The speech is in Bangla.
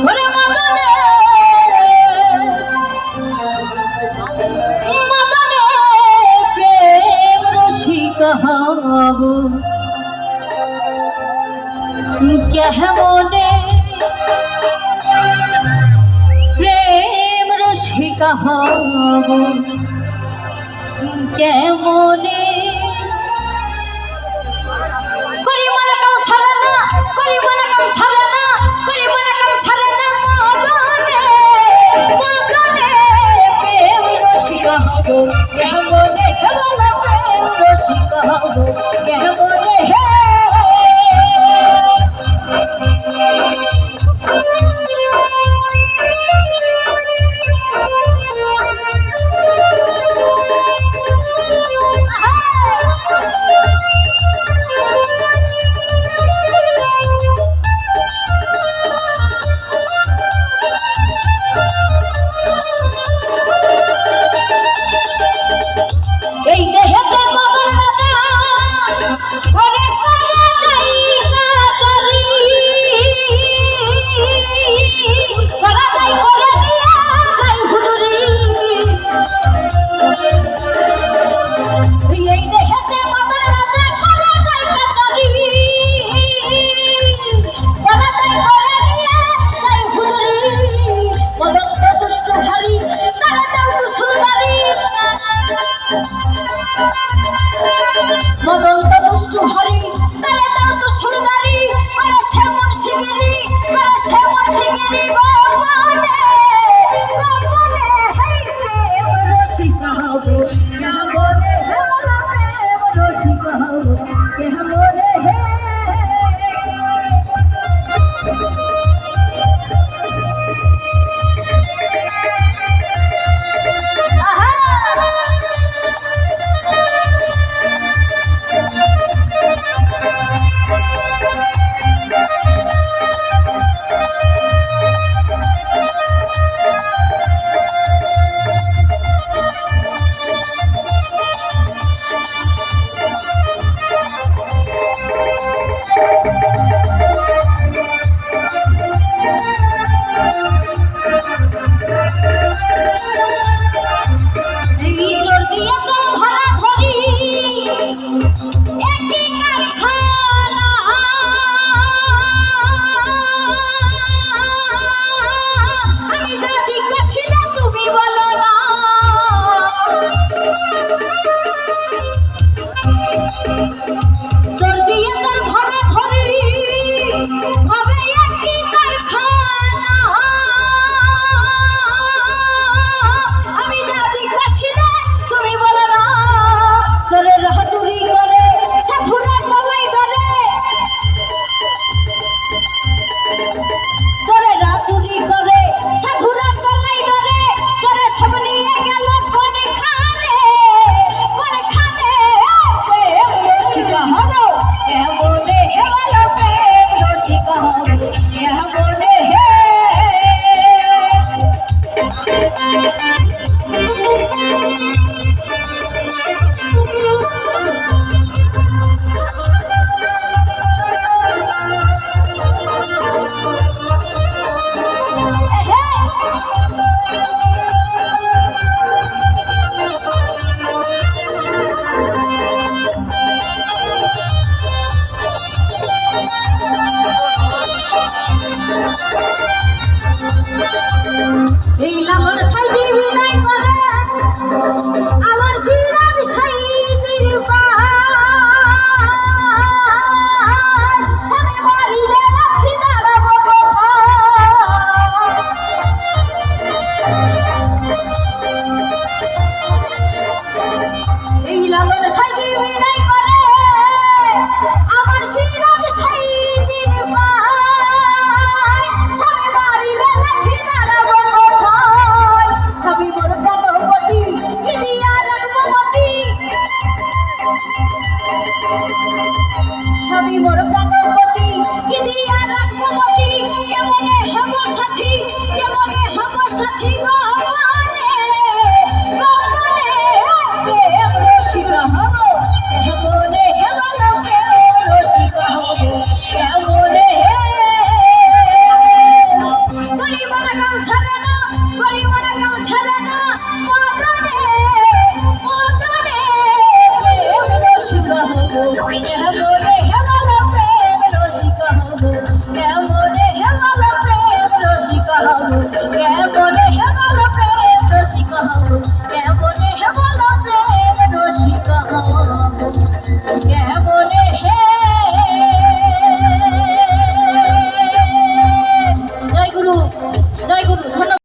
ওরে মদনে মদনে প্রেম রসিকা হব কেমনে প্রেম রসিকা হব কেমনে করি মনে কাম ছাড়ে না করি মনে কাম ছাড়ে না করি মনে কাম ছাড়ে না মদনে মদনে প্রেম রসিকা হব কেমনে কেমনে প্রেম রসিকা হব কেমনে হে এই দেহেতে মদন রাজা ঘরে ঘরে যাই কাচারি ঘরে যাই ঘরে দিয়া যাই হুজুরি এই দেহেতে মদন রাজা ঘরে যাই কাচারি ঘরে যাই ঘরে দিয়া যাই হুজুরি মদন দুষ্ট হারি তারা দাও তো সুরবারি মদন্ত দুষ্টু হরি তারে দাও তো সুরদারি করে শ্যামন শিগিরি করে শ্যামন শিগিরি গোপনে গোপনে হেই প্রেম রসিকা হব কেমনে হেলা প্রেম রসিকা হব কেমনে হে তোর দিয়ে তোর ঘরে ঘরে হবে একই কারখানা আমি যা জিজ্ঞাসি না তুমি বলো না তোরে রাজুরি করে সাধুরা গলাই ধরে তোরে রাজুরি করে সাধুরা গলাই ধরে তোরে সব নিয়ে গেল কোনে খানে প্রেম রসিকা হব কেমনে হেলা প্রেম রসিকা হব কেমনে হে এই লালন সাইডে বিদায় করে কেমন